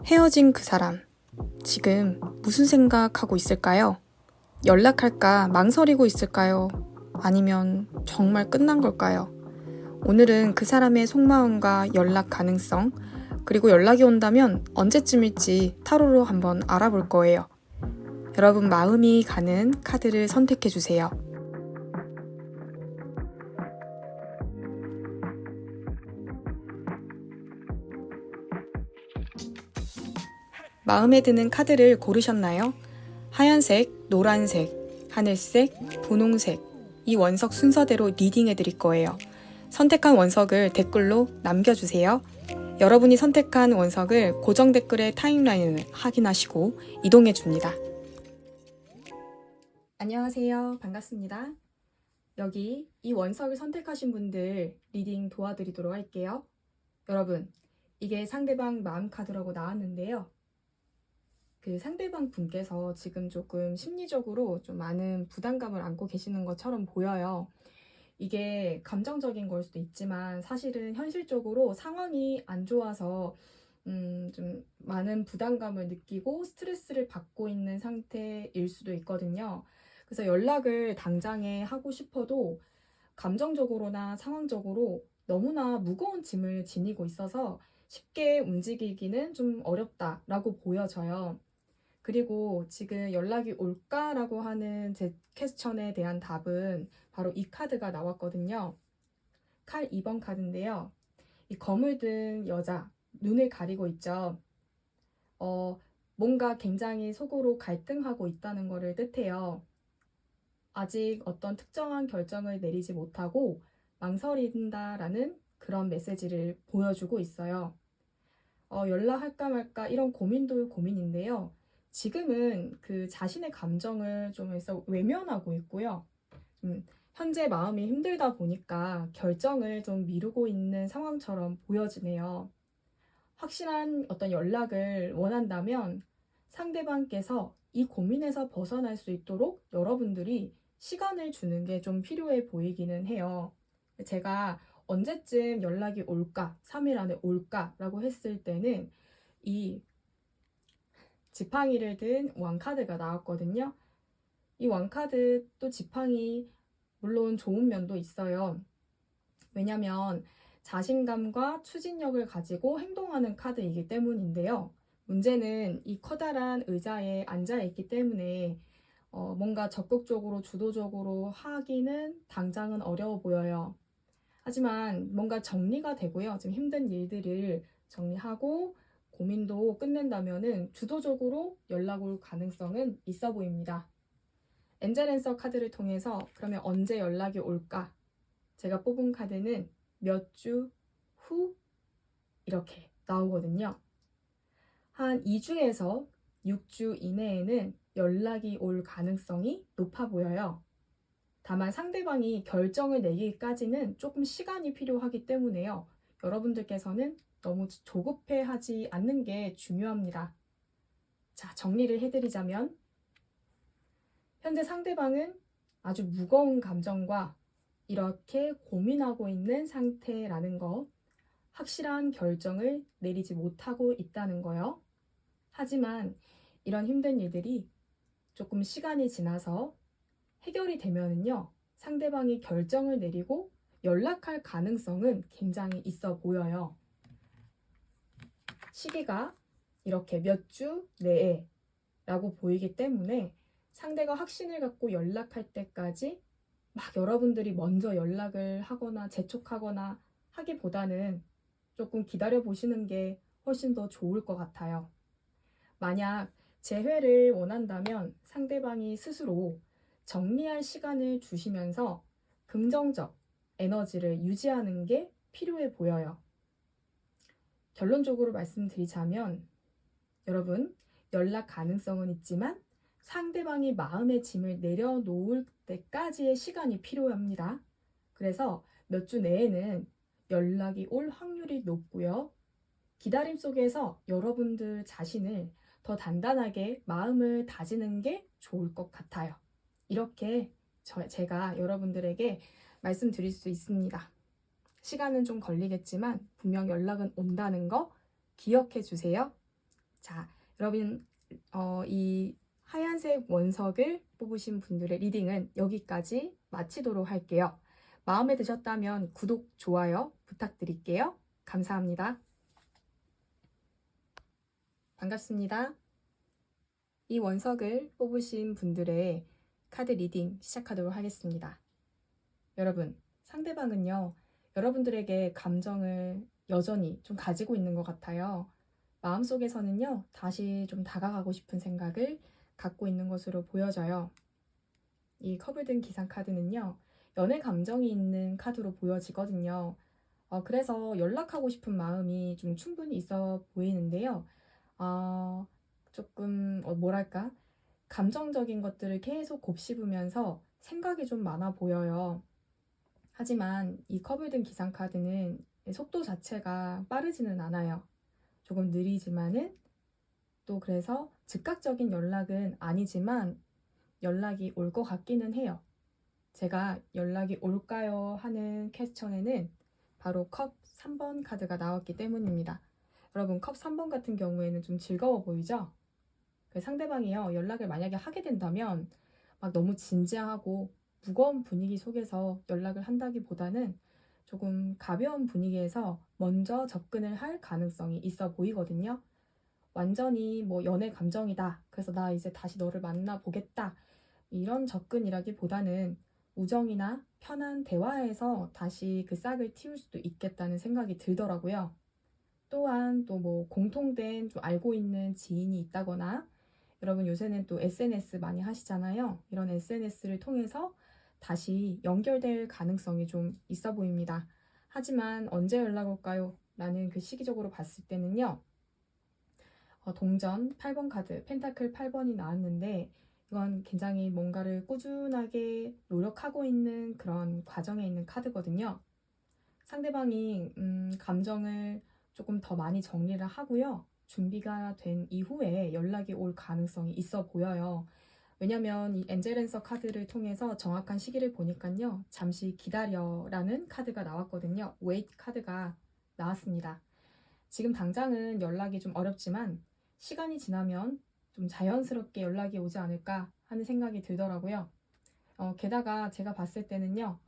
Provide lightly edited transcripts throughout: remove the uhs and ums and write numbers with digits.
헤어진 그 사람, 지금 무슨 생각하고 있을까요? 연락할까 망설이고 있을까요? 아니면 정말 끝난 걸까요? 오늘은 그 사람의 속마음과 연락 가능성, 그리고 연락이 온다면 언제쯤일지 타로로 한번 알아볼 거예요. 여러분 마음이 가는 카드를 선택해주세요. 마음에 드는 카드를 고르셨나요? 하얀색, 노란색, 하늘색, 분홍색, 이 원석 순서대로 리딩해 드릴 거예요. 선택한 원석을 댓글로 남겨주세요. 여러분이 선택한 원석을 고정 댓글의 타임라인을 확인하시고 이동해 줍니다. 안녕하세요. 반갑습니다. 여기 이 원석을 선택하신 분들 리딩 도와드리도록 할게요. 여러분, 이게 상대방 마음 카드라고 나왔는데요. 그 상대방 분께서 지금 조금 심리적으로 좀 많은 부담감을 안고 계시는 것처럼 보여요. 이게 감정적인 걸 수도 있지만 사실은 현실적으로 상황이 안 좋아서 좀 많은 부담감을 느끼고 스트레스를 받고 있는 상태일 수도 있거든요. 그래서 연락을 당장에 하고 싶어도 감정적으로나 상황적으로 너무나 무거운 짐을 지니고 있어서 쉽게 움직이기는 좀 어렵다라고 보여져요. 그리고 지금 연락이 올까라고 하는 제 퀘스천에 대한 답은 바로 이 카드가 나왔거든요. 칼 2번 카드인데요. 이 검을 든 여자, 눈을 가리고 있죠. 뭔가 굉장히 속으로 갈등하고 있다는 것을 뜻해요. 아직 어떤 특정한 결정을 내리지 못하고 망설인다라는 그런 메시지를 보여주고 있어요. 연락할까 말까 이런 고민도 고민인데요. 지금은 그 자신의 감정을 좀 해서 외면하고 있고요. 현재 마음이 힘들다 보니까 결정을 좀 미루고 있는 상황처럼 보여지네요. 확실한 어떤 연락을 원한다면 상대방께서 이 고민에서 벗어날 수 있도록 여러분들이 시간을 주는 게 좀 필요해 보이기는 해요. 제가 언제쯤 연락이 올까, 3일 안에 올까라고 했을 때는 이 지팡이를 든 왕카드가 나왔거든요. 이 왕카드 또 지팡이 물론 좋은 면도 있어요. 왜냐면 자신감과 추진력을 가지고 행동하는 카드이기 때문인데요. 문제는 이 커다란 의자에 앉아 있기 때문에 뭔가 적극적으로 주도적으로 하기는 당장은 어려워 보여요. 하지만 뭔가 정리가 되고요. 지금 힘든 일들을 정리하고 고민도 끝낸다면은 주도적으로 연락 올 가능성은 있어 보입니다. 엔젤 앤서 카드를 통해서 그러면 언제 연락이 올까? 제가 뽑은 카드는 몇 주 후 이렇게 나오거든요. 한 2주에서 6주 이내에는 연락이 올 가능성이 높아 보여요. 다만 상대방이 결정을 내기까지는 조금 시간이 필요하기 때문에요. 여러분들께서는 너무 조급해하지 않는 게 중요합니다. 자, 정리를 해드리자면 현재 상대방은 아주 무거운 감정과 이렇게 고민하고 있는 상태라는 거, 확실한 결정을 내리지 못하고 있다는 거요. 하지만 이런 힘든 일들이 조금 시간이 지나서 해결이 되면은요, 상대방이 결정을 내리고 연락할 가능성은 굉장히 있어 보여요. 시기가 이렇게 몇 주 내에 라고 보이기 때문에 상대가 확신을 갖고 연락할 때까지 막 여러분들이 먼저 연락을 하거나 재촉하거나 하기보다는 조금 기다려 보시는 게 훨씬 더 좋을 것 같아요. 만약 재회를 원한다면 상대방이 스스로 정리할 시간을 주시면서 긍정적 에너지를 유지하는 게 필요해 보여요. 결론적으로 말씀드리자면 여러분, 연락 가능성은 있지만 상대방이 마음의 짐을 내려놓을 때까지의 시간이 필요합니다. 그래서 몇 주 내에는 연락이 올 확률이 높고요. 기다림 속에서 여러분들 자신을 더 단단하게 마음을 다지는 게 좋을 것 같아요. 이렇게 제가 여러분들에게 말씀드릴 수 있습니다. 시간은 좀 걸리겠지만 분명 연락은 온다는 거 기억해 주세요. 자, 여러분 이 하얀색 원석을 뽑으신 분들의 리딩은 여기까지 마치도록 할게요. 마음에 드셨다면 구독, 좋아요 부탁드릴게요. 감사합니다. 반갑습니다. 이 원석을 뽑으신 분들의 카드 리딩 시작하도록 하겠습니다. 여러분, 상대방은요, 여러분들에게 감정을 여전히 좀 가지고 있는 것 같아요. 마음속에서는요, 다시 좀 다가가고 싶은 생각을 갖고 있는 것으로 보여져요. 이 컵을 든 기상 카드는요, 연애 감정이 있는 카드로 보여지거든요. 그래서 연락하고 싶은 마음이 좀 충분히 있어 보이는데요. 조금 뭐랄까, 감정적인 것들을 계속 곱씹으면서 생각이 좀 많아 보여요. 하지만 이 컵을 든 기상 카드는 속도 자체가 빠르지는 않아요. 조금 느리지만은 또 그래서 즉각적인 연락은 아니지만 연락이 올 것 같기는 해요. 제가 연락이 올까요? 하는 퀘스천에는 바로 컵 3번 카드가 나왔기 때문입니다. 여러분, 컵 3번 같은 경우에는 좀 즐거워 보이죠? 그 상대방이요, 연락을 만약에 하게 된다면 막 너무 진지하고 무거운 분위기 속에서 연락을 한다기보다는 조금 가벼운 분위기에서 먼저 접근을 할 가능성이 있어 보이거든요. 완전히 뭐 연애 감정이다, 그래서 나 이제 다시 너를 만나보겠다, 이런 접근이라기보다는 우정이나 편한 대화에서 다시 그 싹을 틔울 수도 있겠다는 생각이 들더라고요. 또한 또 뭐 공통된 좀 알고 있는 지인이 있다거나, 여러분 요새는 또 SNS 많이 하시잖아요. 이런 SNS를 통해서 다시 연결될 가능성이 좀 있어 보입니다. 하지만 언제 연락 올까요? 라는 그 시기적으로 봤을 때는요. 동전 8번 카드, 펜타클 8번이 나왔는데 이건 굉장히 뭔가를 꾸준하게 노력하고 있는 그런 과정에 있는 카드거든요. 상대방이 감정을 조금 더 많이 정리를 하고요. 준비가 된 이후에 연락이 올 가능성이 있어 보여요. 왜냐면 이 엔젤앤서 카드를 통해서 정확한 시기를 보니까요. 잠시 기다려라는 카드가 나왔거든요. wait 카드가 나왔습니다. 지금 당장은 연락이 좀 어렵지만 시간이 지나면 좀 자연스럽게 연락이 오지 않을까 하는 생각이 들더라고요. 게다가 제가 봤을 때는요.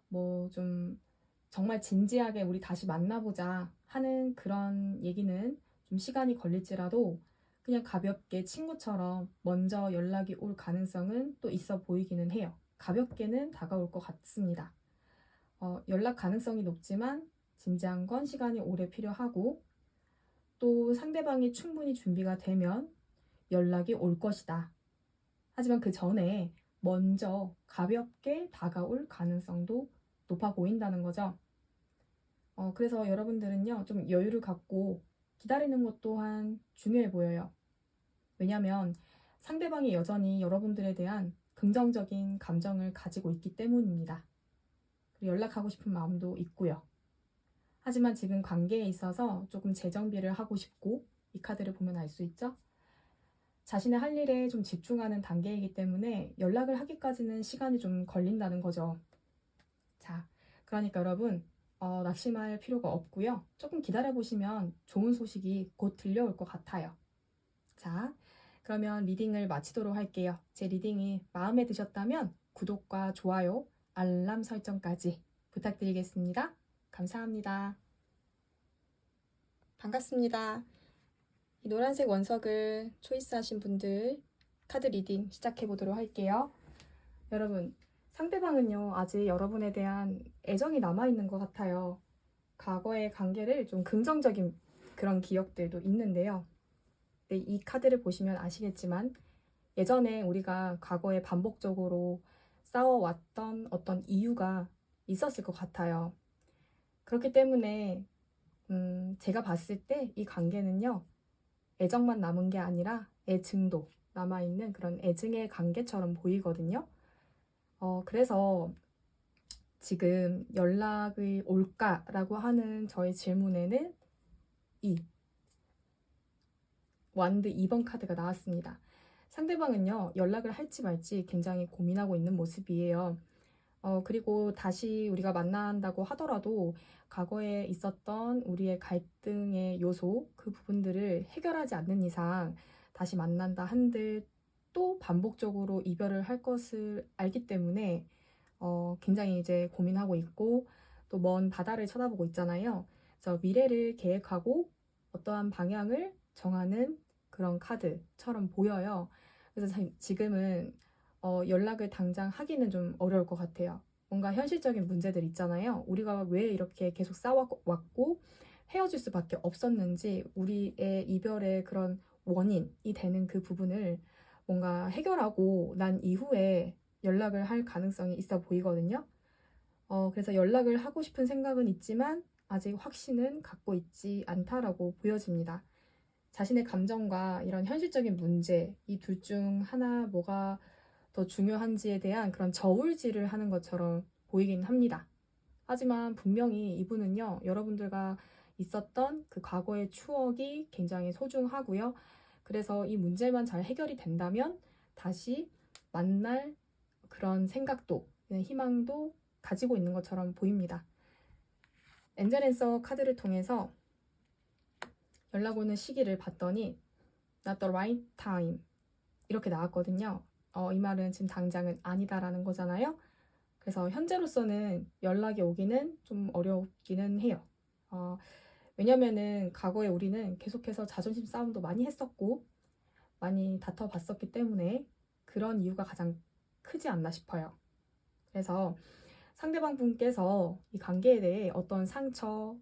뭐 좀 정말 진지하게 우리 다시 만나보자 하는 그런 얘기는 좀 시간이 걸릴지라도 그냥 가볍게 친구처럼 먼저 연락이 올 가능성은 또 있어 보이기는 해요. 가볍게는 다가올 것 같습니다. 연락 가능성이 높지만 진지한 건 시간이 오래 필요하고, 또 상대방이 충분히 준비가 되면 연락이 올 것이다. 하지만 그 전에 먼저 가볍게 다가올 가능성도 높아 보인다는 거죠. 그래서 여러분들은요, 좀 여유를 갖고 기다리는 것 또한 중요해 보여요. 왜냐하면 상대방이 여전히 여러분들에 대한 긍정적인 감정을 가지고 있기 때문입니다. 그리고 연락하고 싶은 마음도 있고요. 하지만 지금 관계에 있어서 조금 재정비를 하고 싶고, 이 카드를 보면 알 수 있죠? 자신의 할 일에 좀 집중하는 단계이기 때문에 연락을 하기까지는 시간이 좀 걸린다는 거죠. 자, 그러니까 여러분, 낙심할 필요가 없고요. 조금 기다려보시면 좋은 소식이 곧 들려올 것 같아요. 자, 그러면 리딩을 마치도록 할게요. 제 리딩이 마음에 드셨다면 구독과 좋아요, 알람 설정까지 부탁드리겠습니다. 감사합니다. 반갑습니다. 이 노란색 원석을 초이스하신 분들 카드 리딩 시작해 보도록 할게요. 여러분, 상대방은요, 아직 여러분에 대한 애정이 남아있는 것 같아요. 과거의 관계를 좀 긍정적인 그런 기억들도 있는데요. 네, 이 카드를 보시면 아시겠지만 예전에 우리가 과거에 반복적으로 싸워왔던 어떤 이유가 있었을 것 같아요. 그렇기 때문에 제가 봤을 때 이 관계는요, 애정만 남은 게 아니라 애증도 남아있는 그런 애증의 관계처럼 보이거든요. 그래서 지금 연락이 올까라고 하는 저의 질문에는 이 완드 2번 카드가 나왔습니다. 상대방은요, 연락을 할지 말지 굉장히 고민하고 있는 모습이에요. 그리고 다시 우리가 만난다고 하더라도 과거에 있었던 우리의 갈등의 요소, 그 부분들을 해결하지 않는 이상 다시 만난다 한들 또 반복적으로 이별을 할 것을 알기 때문에 굉장히 이제 고민하고 있고 또 먼 바다를 쳐다보고 있잖아요. 그래서 미래를 계획하고 어떠한 방향을 정하는 그런 카드처럼 보여요. 그래서 지금은 연락을 당장 하기는 좀 어려울 것 같아요. 뭔가 현실적인 문제들 있잖아요. 우리가 왜 이렇게 계속 싸워왔고 헤어질 수밖에 없었는지 우리의 이별의 그런 원인이 되는 그 부분을 뭔가 해결하고 난 이후에 연락을 할 가능성이 있어 보이거든요. 그래서 연락을 하고 싶은 생각은 있지만 아직 확신은 갖고 있지 않다라고 보여집니다. 자신의 감정과 이런 현실적인 문제, 이 둘 중 하나 뭐가 더 중요한지에 대한 그런 저울질을 하는 것처럼 보이긴 합니다. 하지만 분명히 이분은요, 여러분들과 있었던 그 과거의 추억이 굉장히 소중하고요. 그래서 이 문제만 잘 해결이 된다면 다시 만날 그런 생각도, 희망도 가지고 있는 것처럼 보입니다. 엔젤앤서 카드를 통해서 연락 오는 시기를 봤더니 Not the right time 이렇게 나왔거든요. 이 말은 지금 당장은 아니다라는 거잖아요. 그래서 현재로서는 연락이 오기는 좀 어렵기는 해요. 왜냐면은 과거에 우리는 계속해서 자존심 싸움도 많이 했었고 많이 다퉈봤었기 때문에 그런 이유가 가장 크지 않나 싶어요. 그래서 상대방 분께서 이 관계에 대해 어떤 상처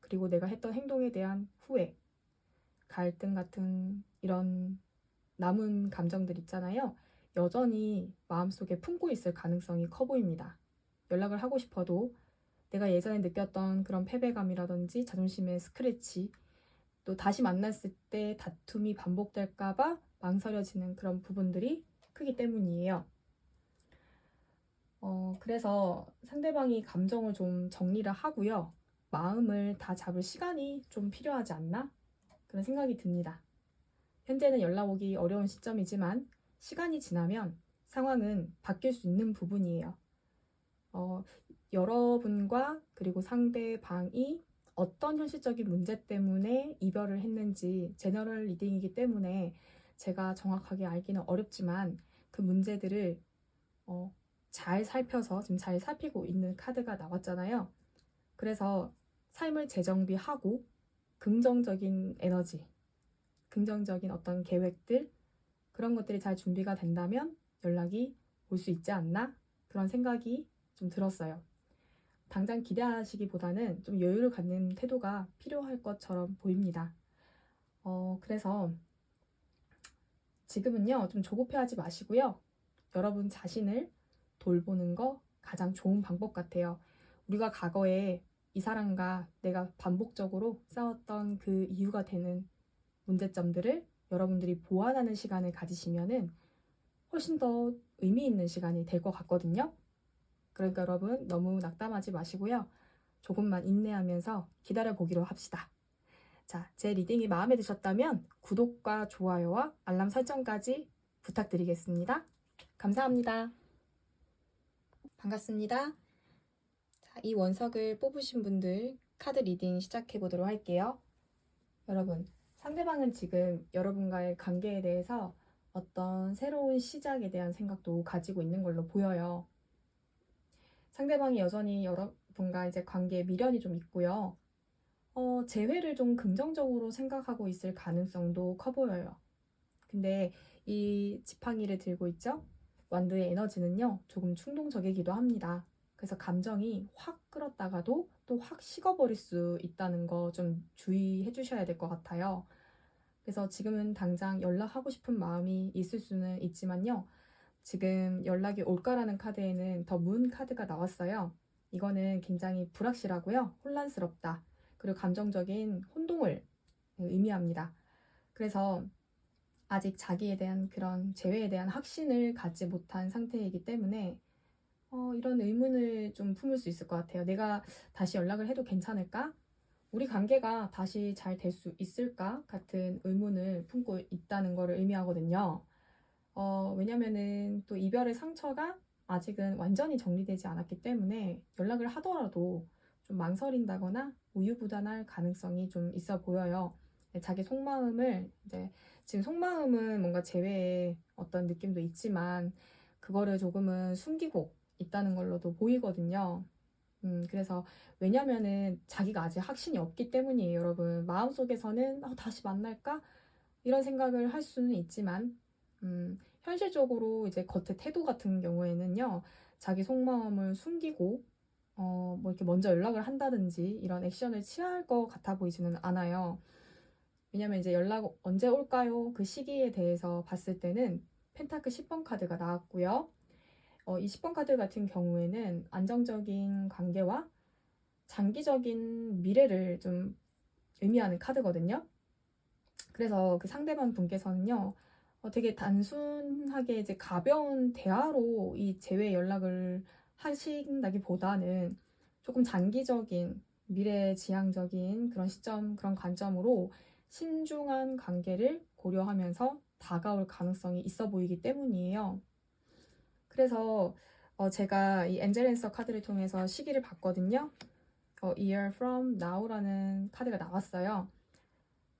그리고 내가 했던 행동에 대한 후회, 갈등 같은 이런 남은 감정들 있잖아요. 여전히 마음속에 품고 있을 가능성이 커 보입니다. 연락을 하고 싶어도 내가 예전에 느꼈던 그런 패배감이라든지 자존심의 스크래치, 또 다시 만났을 때 다툼이 반복될까봐 망설여지는 그런 부분들이 크기 때문이에요. 그래서 상대방이 감정을 좀 정리를 하고요. 마음을 다 잡을 시간이 좀 필요하지 않나? 그런 생각이 듭니다. 현재는 연락 오기 어려운 시점이지만 시간이 지나면 상황은 바뀔 수 있는 부분이에요. 여러분과 그리고 상대방이 어떤 현실적인 문제 때문에 이별을 했는지 제너럴 리딩이기 때문에 제가 정확하게 알기는 어렵지만 그 문제들을 잘 살펴서 지금 잘 살피고 있는 카드가 나왔잖아요. 그래서 삶을 재정비하고 긍정적인 에너지, 긍정적인 어떤 계획들 그런 것들이 잘 준비가 된다면 연락이 올 수 있지 않나? 그런 생각이 좀 들었어요. 당장 기대하시기보다는 좀 여유를 갖는 태도가 필요할 것처럼 보입니다. 그래서 지금은요, 좀 조급해하지 마시고요. 여러분 자신을 돌보는 거 가장 좋은 방법 같아요. 우리가 과거에 이 사람과 내가 반복적으로 싸웠던 그 이유가 되는 문제점들을 여러분들이 보완하는 시간을 가지시면은 훨씬 더 의미 있는 시간이 될 것 같거든요. 그러니까 여러분 너무 낙담하지 마시고요. 조금만 인내하면서 기다려보기로 합시다. 자, 제 리딩이 마음에 드셨다면 구독과 좋아요와 알람 설정까지 부탁드리겠습니다. 감사합니다. 반갑습니다. 자, 이 원석을 뽑으신 분들 카드 리딩 시작해 보도록 할게요. 여러분, 상대방은 지금 여러분과의 관계에 대해서 어떤 새로운 시작에 대한 생각도 가지고 있는 걸로 보여요. 상대방이 여전히 여러분과 이제 관계에 미련이 좀 있고요. 재회를 좀 긍정적으로 생각하고 있을 가능성도 커 보여요. 근데 이 지팡이를 들고 있죠? 완드의 에너지는요, 조금 충동적이기도 합니다. 그래서 감정이 확 끌었다가도 또 확 식어버릴 수 있다는 거 좀 주의해 주셔야 될 것 같아요. 그래서 지금은 당장 연락하고 싶은 마음이 있을 수는 있지만요. 지금 연락이 올까라는 카드에는 더 문 카드가 나왔어요. 이거는 굉장히 불확실하고요. 혼란스럽다. 그리고 감정적인 혼동을 의미합니다. 그래서 아직 자기에 대한 그런 재회에 대한 확신을 갖지 못한 상태이기 때문에 이런 의문을 좀 품을 수 있을 것 같아요. 내가 다시 연락을 해도 괜찮을까? 우리 관계가 다시 잘 될 수 있을까? 같은 의문을 품고 있다는 것을 의미하거든요. 왜냐면은 또 이별의 상처가 아직은 완전히 정리되지 않았기 때문에 연락을 하더라도 좀 망설인다거나 우유부단할 가능성이 좀 있어 보여요. 자기 속마음을 이제 지금 속마음은 뭔가 재회의 어떤 느낌도 있지만 그거를 조금은 숨기고 있다는 걸로도 보이거든요. 그래서 왜냐면은 자기가 아직 확신이 없기 때문이에요, 여러분. 마음속에서는 다시 만날까? 이런 생각을 할 수는 있지만 현실적으로 이제 겉의 태도 같은 경우에는요, 자기 속마음을 숨기고 뭐 이렇게 먼저 연락을 한다든지 이런 액션을 취할 것 같아 보이지는 않아요. 왜냐면 이제 연락 언제 올까요? 그 시기에 대해서 봤을 때는 펜타클 10번 카드가 나왔고요. 이 10번 카드 같은 경우에는 안정적인 관계와 장기적인 미래를 좀 의미하는 카드거든요. 그래서 그 상대방 분께서는요, 되게 단순하게 이제 가벼운 대화로 이 재회 연락을 하신다기보다는 조금 장기적인 미래지향적인 그런 시점, 그런 관점으로 신중한 관계를 고려하면서 다가올 가능성이 있어 보이기 때문이에요. 그래서 제가 이 엔젤 앤서 카드를 통해서 시기를 봤거든요. A year from now라는 카드가 나왔어요.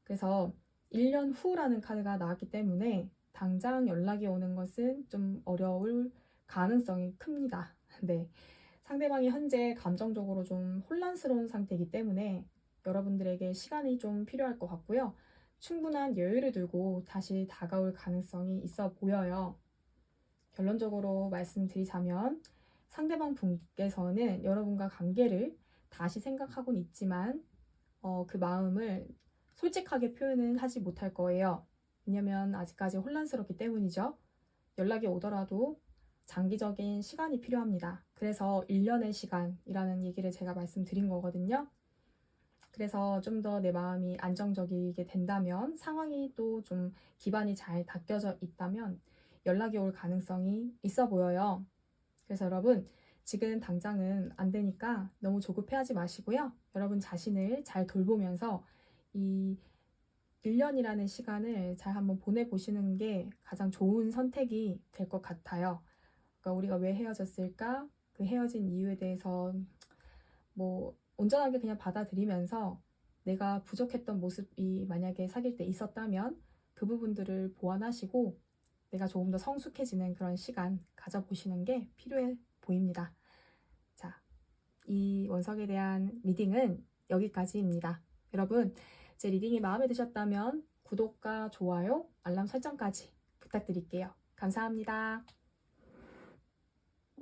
그래서 1년 후라는 카드가 나왔기 때문에 당장 연락이 오는 것은 좀 어려울 가능성이 큽니다. 네. 상대방이 현재 감정적으로 좀 혼란스러운 상태이기 때문에 여러분들에게 시간이 좀 필요할 것 같고요. 충분한 여유를 두고 다시 다가올 가능성이 있어 보여요. 결론적으로 말씀드리자면 상대방 분께서는 여러분과 관계를 다시 생각하고는 있지만 그 마음을 솔직하게 표현은 하지 못할 거예요. 왜냐면 아직까지 혼란스럽기 때문이죠. 연락이 오더라도 장기적인 시간이 필요합니다. 그래서 1년의 시간이라는 얘기를 제가 말씀드린 거거든요. 그래서 좀 더 내 마음이 안정적이게 된다면, 상황이 또 좀 기반이 잘 닦여져 있다면 연락이 올 가능성이 있어 보여요. 그래서 여러분, 지금 당장은 안 되니까 너무 조급해하지 마시고요. 여러분 자신을 잘 돌보면서 이 1년이라는 시간을 잘 한번 보내보시는 게 가장 좋은 선택이 될 것 같아요. 그러니까 우리가 왜 헤어졌을까? 그 헤어진 이유에 대해서 뭐 온전하게 그냥 받아들이면서 내가 부족했던 모습이 만약에 사귈 때 있었다면 그 부분들을 보완하시고 내가 조금 더 성숙해지는 그런 시간 가져보시는 게 필요해 보입니다. 자, 이 원석에 대한 리딩은 여기까지입니다. 여러분, 제 리딩이 마음에 드셨다면 구독과 좋아요, 알람 설정까지 부탁드릴게요. 감사합니다.